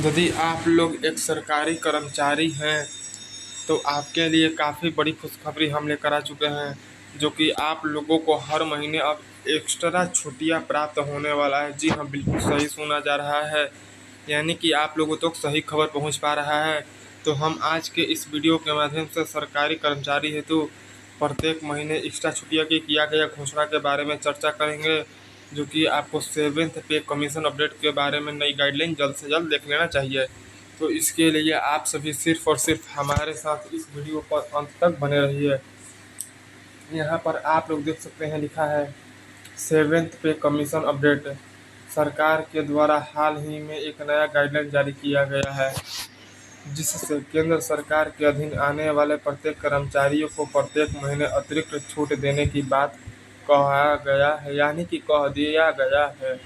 यदि आप लोग एक सरकारी कर्मचारी हैं तो आपके लिए काफ़ी बड़ी खुशखबरी हम लेकर आ चुके हैं, जो कि आप लोगों को हर महीने अब एक्स्ट्रा छुट्टियां प्राप्त होने वाला है। जी हाँ, बिल्कुल सही सुना जा रहा है, यानी कि आप लोगों तक सही खबर पहुंच पा रहा है। तो हम आज के इस वीडियो के माध्यम से सरकारी कर्मचारी हेतु प्रत्येक महीने एक्स्ट्रा छुट्टियां की किया गया घोषणा के बारे में चर्चा करेंगे, जो कि आपको 7th पे कमीशन अपडेट के बारे में नई गाइडलाइन जल्द से जल्द देख लेना चाहिए। तो इसके लिए आप सभी सिर्फ और सिर्फ हमारे साथ इस वीडियो पर अंत तक बने रहिए। यहाँ पर आप लोग देख सकते हैं, लिखा है 7th पे कमीशन अपडेट। सरकार के द्वारा हाल ही में एक नया गाइडलाइन जारी किया गया है, जिससे केंद्र सरकार के अधीन आने वाले प्रत्येक कर्मचारियों को प्रत्येक महीने अतिरिक्त छूट देने की बात कहा गया है, यानी कि कह दिया गया है।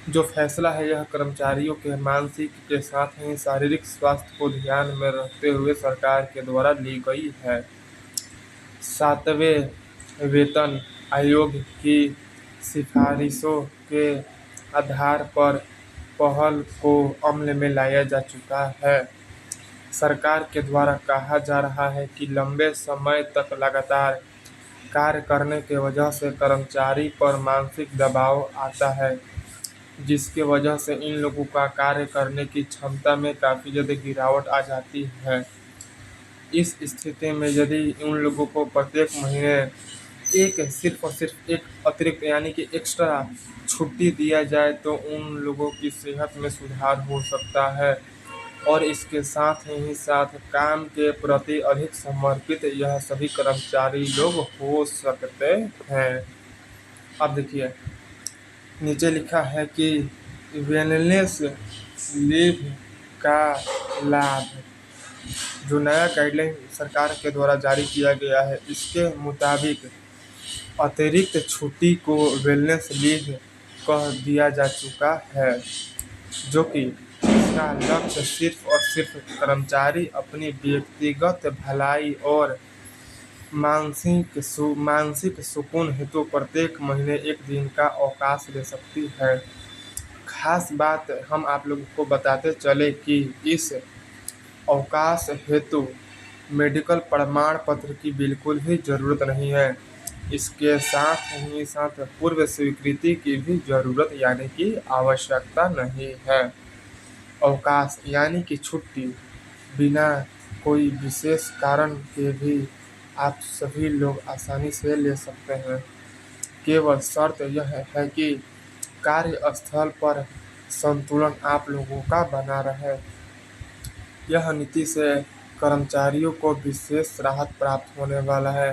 जो फैसला है यह कर्मचारियों के मानसिक के साथ ही शारीरिक स्वास्थ्य को ध्यान में रखते हुए सरकार के द्वारा ली गई है। 7वें वेतन आयोग की सिफारिशों के आधार पर पहल को अमल में लाया जा चुका है। सरकार के द्वारा कहा जा रहा है कि लंबे समय तक लगातार कार्य करने की वजह से कर्मचारी पर मानसिक दबाव आता है, जिसकी वजह से इन लोगों का कार्य करने की क्षमता में काफ़ी ज़्यादा गिरावट आ जाती है। इस स्थिति में यदि उन लोगों को प्रत्येक महीने सिर्फ और सिर्फ एक अतिरिक्त यानी कि एक्स्ट्रा छुट्टी दिया जाए तो उन लोगों की सेहत में सुधार हो सकता है और इसके साथ ही साथ काम के प्रति अधिक समर्पित यह सभी कर्मचारी लोग हो सकते हैं। अब देखिए, नीचे लिखा है कि वेलनेस लीव का लाभ। जो नया गाइडलाइन सरकार के द्वारा जारी किया गया है, इसके मुताबिक अतिरिक्त छुट्टी को वेलनेस लीव कह दिया जा चुका है, जो कि इसका लक्ष्य सिर्फ और सिर्फ कर्मचारी अपनी व्यक्तिगत भलाई और मानसिक सुकून हेतु प्रत्येक महीने एक दिन का अवकाश ले सकती है। खास बात हम आप लोगों को बताते चले कि इस अवकाश हेतु मेडिकल प्रमाण पत्र की बिल्कुल भी ज़रूरत नहीं है। इसके साथ ही साथ पूर्व स्वीकृति की भी ज़रूरत यानी कि आवश्यकता नहीं है। अवकाश यानी कि छुट्टी बिना कोई विशेष कारण के भी आप सभी लोग आसानी से ले सकते हैं। केवल शर्त यह है कि कार्यस्थल पर संतुलन आप लोगों का बना रहे। यह नीति से कर्मचारियों को विशेष राहत प्राप्त होने वाला है,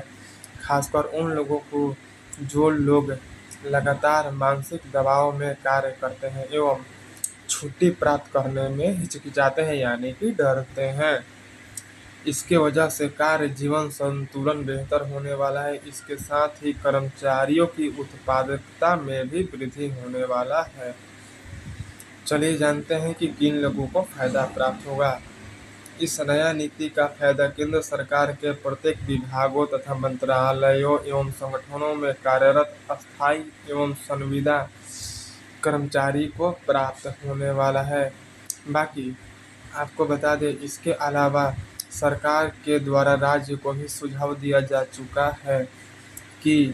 खासकर उन लोगों को जो लोग लगातार मानसिक दबाव में कार्य करते हैं एवं छुट्टी प्राप्त करने में हिचकिचाते हैं यानी कि डरते हैं। इसके वजह से कार्य जीवन संतुलन बेहतर होने वाला है। इसके साथ ही कर्मचारियों की उत्पादकता में भी वृद्धि होने वाला है। चलिए जानते हैं कि किन लोगों को फायदा प्राप्त होगा। इस नया नीति का फायदा केंद्र सरकार के प्रत्येक विभागों तथा मंत्रालयों एवं संगठनों में कार्यरत अस्थायी एवं संविदा कर्मचारी को प्राप्त होने वाला है। बाकी आपको बता दें, इसके अलावा सरकार के द्वारा राज्य को भी सुझाव दिया जा चुका है कि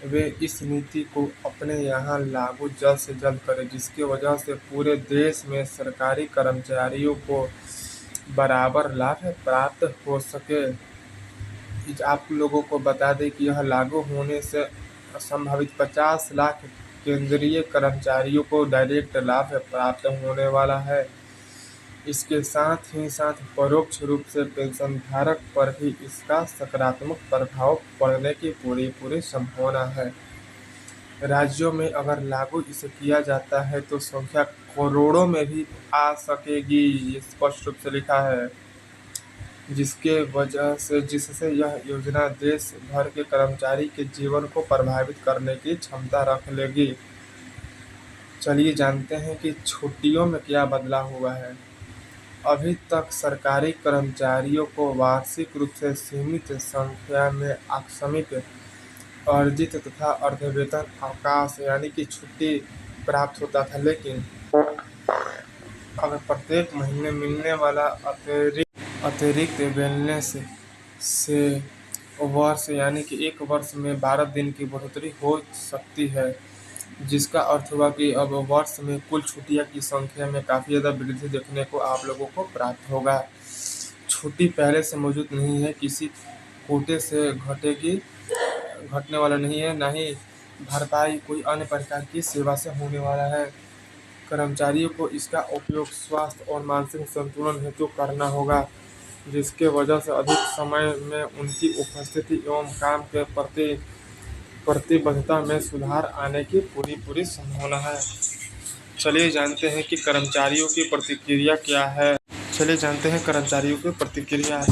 वे इस नीति को अपने यहाँ लागू जल्द से जल्द करें, जिसकी वजह से पूरे देश में सरकारी कर्मचारियों को बराबर लाभ प्राप्त हो सके। आप लोगों को बता दें कि यह लागू होने से संभावित 50 लाख केंद्रीय कर्मचारियों को डायरेक्ट लाभ प्राप्त होने वाला है। इसके साथ ही साथ परोक्ष रूप से पेंशनधारक पर भी इसका सकारात्मक प्रभाव पड़ने की पूरी संभावना है। राज्यों में अगर लागू इसे किया जाता है तो संख्या करोड़ों में भी आ सकेगी, ये स्पष्ट रूप से लिखा है, जिससे यह योजना देश भर के कर्मचारी के जीवन को प्रभावित करने की क्षमता रख लेगी। चलिए जानते हैं कि छुट्टियों में क्या बदलाव हुआ है। अभी तक सरकारी कर्मचारियों को वार्षिक रूप से सीमित संख्या में आकस्मिक अर्जित तथा अर्धवेतन अवकाश यानी कि छुट्टी प्राप्त होता था, लेकिन अगर प्रत्येक महीने मिलने वाला अतिरिक्त वेलनेस से वर्ष यानी कि एक वर्ष में 12 दिन की बढ़ोतरी हो सकती है, जिसका अर्थ हुआ कि अब वर्ष में कुल छुट्टियों की संख्या में काफ़ी ज़्यादा वृद्धि देखने को आप लोगों को प्राप्त होगा। छुट्टी पहले से मौजूद नहीं है, किसी कोटे से घटने वाला नहीं है, ना ही भरपाई कोई अन्य प्रकार की सेवा से होने वाला है। कर्मचारियों को इसका उपयोग स्वास्थ्य और मानसिक संतुलन हेतु करना होगा, जिसके वजह से अधिक समय में उनकी उपस्थिति एवं काम के प्रति प्रतिबद्धता में सुधार आने की पूरी संभावना है। चलिए जानते हैं कि कर्मचारियों की प्रतिक्रिया क्या है। चलिए जानते हैं कर्मचारियों की प्रतिक्रिया।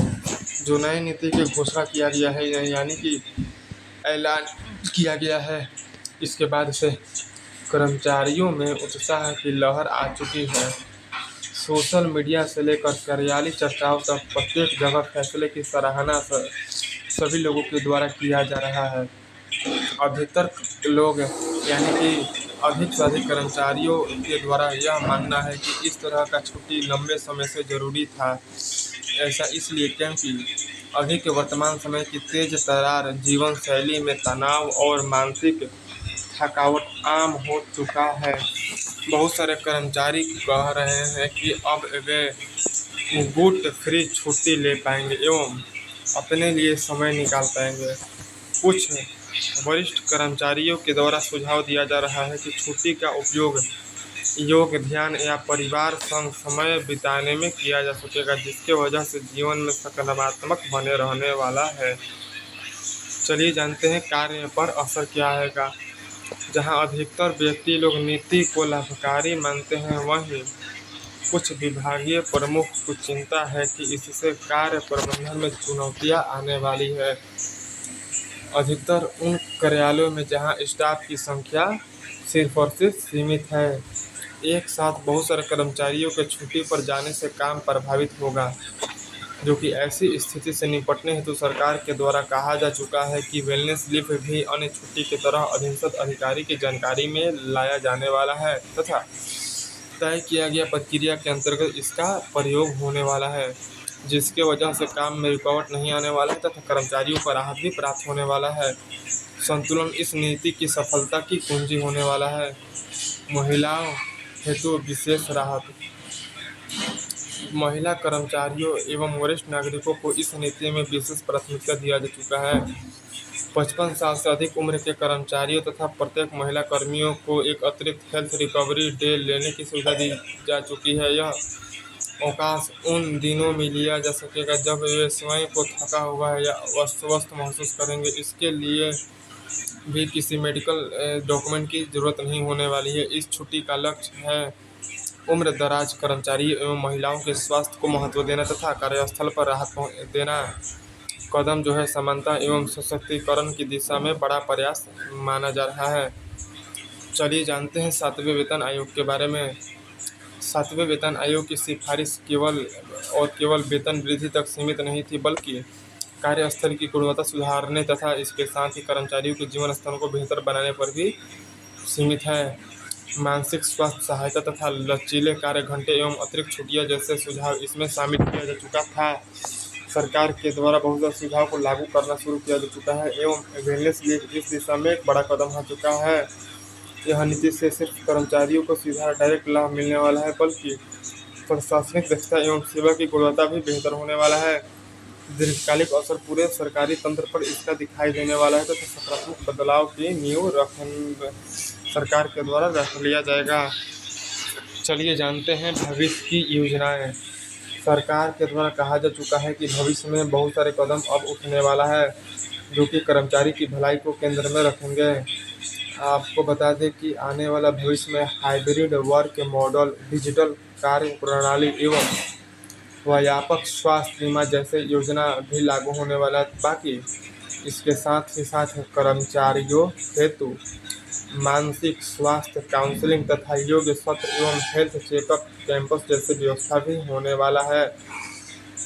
जो नई नीति की घोषणा किया गया है यानी कि ऐलान किया गया है, इसके बाद से कर्मचारियों में उत्साह की लहर आ चुकी है। सोशल मीडिया से लेकर कार्यालय चर्चाओं तक प्रत्येक जगह फैसले की सराहना सभी लोगों के द्वारा किया जा रहा है। अधिकतर लोग यानी कि अधिक से अधिक कर्मचारियों के द्वारा यह मानना है कि इस तरह का छुट्टी लंबे समय से जरूरी था। ऐसा इसलिए क्योंकि अधिक वर्तमान समय की तेज तर्रार जीवन शैली में तनाव और मानसिक थकावट आम हो चुका है। बहुत सारे कर्मचारी कह रहे हैं कि अब वे गुट फ्री छुट्टी ले पाएंगे एवं अपने लिए समय निकाल पाएंगे। कुछ वरिष्ठ कर्मचारियों के द्वारा सुझाव दिया जा रहा है कि छुट्टी का उपयोग योग, ध्यान या परिवार संग समय बिताने में किया जा सकेगा, जिसके वजह से जीवन में सकारात्मक बने रहने वाला है। चलिए जानते हैं कार्य पर असर क्या आएगा। जहां अधिकतर व्यक्ति लोग नीति को लाभकारी मानते हैं, वहीं कुछ विभागीय प्रमुख को चिंता है कि इससे कार्य प्रबंधन में चुनौतियां आने वाली है। अधिकतर उन कार्यालयों में जहां स्टाफ की संख्या सिर्फ और सिर्फ सीमित है, एक साथ बहुत सारे कर्मचारियों के छुट्टी पर जाने से काम प्रभावित होगा, जो कि ऐसी स्थिति से निपटने हेतु सरकार के द्वारा कहा जा चुका है कि वेलनेस लीव भी अन्य छुट्टी की तरह अधीनस्थ अधिकारी की जानकारी में लाया जाने वाला है तथा तय किया गया प्रक्रिया के अंतर्गत इसका प्रयोग होने वाला है, जिसके वजह से काम में रुकावट नहीं आने वाला है तथा कर्मचारियों को राहत भी प्राप्त होने वाला है। संतुलन इस नीति की सफलता की कुंजी होने वाला है। महिलाओं हेतु विशेष राहत। महिला कर्मचारियों एवं वरिष्ठ नागरिकों को इस नीति में विशेष प्राथमिकता दिया जा चुका है। 55 साल से अधिक उम्र के कर्मचारियों तथा प्रत्येक महिला कर्मियों को एक अतिरिक्त हेल्थ रिकवरी डे लेने की सुविधा दी जा चुकी है। यह अवकाश उन दिनों में लिया जा सकेगा जब वे स्वयं को थका हुआ है या अस्वस्थ महसूस करेंगे। इसके लिए भी किसी मेडिकल डॉक्यूमेंट की जरूरत नहीं होने वाली है। इस छुट्टी का लक्ष्य है उम्र दराज कर्मचारी एवं महिलाओं के स्वास्थ्य को महत्व देना तथा कार्यस्थल पर राहत देना। कदम जो है समानता एवं सशक्तिकरण की दिशा में बड़ा प्रयास माना जा रहा है। चलिए जानते हैं 7वें वेतन आयोग के बारे में। 7वें वेतन आयोग की सिफारिश केवल वेतन वृद्धि तक सीमित नहीं थी, बल्कि कार्यस्थल की गुणवत्ता सुधारने तथा इसके साथ ही कर्मचारियों के जीवन स्तर को बेहतर बनाने पर भी सीमित है। मानसिक स्वास्थ्य सहायता तथा लचीले कार्य घंटे एवं अतिरिक्त छुट्टियां जैसे सुझाव इसमें शामिल किया जा चुका था। सरकार के द्वारा बहुत सारे सुझाव को लागू करना शुरू किया जा चुका है एवं वेलनेस लीव इस दिशा में एक बड़ा कदम हो चुका है। यह नीति से सिर्फ कर्मचारियों को सीधा डायरेक्ट लाभ मिलने वाला है, बल्कि प्रशासनिक दक्षता एवं सेवा की गुणवत्ता भी बेहतर होने वाला है। दीर्घकालिक असर पूरे सरकारी तंत्र पर इसका दिखाई देने वाला है तथा सकारात्मक बदलाव की नींव सरकार के द्वारा रख लिया जाएगा। चलिए जानते हैं भविष्य की योजनाएं। सरकार के द्वारा कहा जा चुका है कि भविष्य में बहुत सारे कदम अब उठने वाला है, जो कि कर्मचारी की भलाई को केंद्र में रखेंगे। आपको बता दें कि आने वाला भविष्य में हाइब्रिड वर्क मॉडल, डिजिटल कार्य प्रणाली एवं व्यापक स्वास्थ्य बीमा जैसे योजना भी लागू होने वाला है। बाकी इसके साथ ही साथ कर्मचारियों हेतु मानसिक स्वास्थ्य काउंसलिंग तथा योग सत्र एवं हेल्थ चेकअप कैंपस जैसे व्यवस्था भी होने वाला है।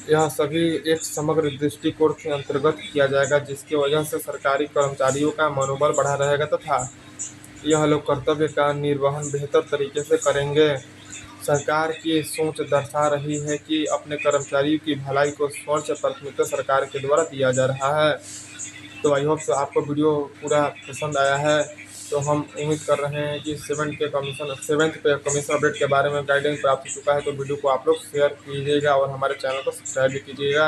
यह सभी एक समग्र दृष्टिकोण के अंतर्गत किया जाएगा, जिसकी वजह से सरकारी कर्मचारियों का मनोबल बढ़ा रहेगा तथा यह लोग कर्तव्य का निर्वहन बेहतर तरीके से करेंगे। सरकार की सोच दर्शा रही है कि अपने कर्मचारियों की भलाई को सर्वोच्च प्राथमिकता सरकार के द्वारा दिया जा रहा है। तो आई होप आपको वीडियो पूरा पसंद आया है। तो हम उम्मीद कर रहे हैं कि सेवेंथ पे कमीशन अपडेट के बारे में गाइडेंस प्राप्त हो चुका है। तो वीडियो को आप लोग शेयर कीजिएगा और हमारे चैनल को सब्सक्राइब भी कीजिएगा।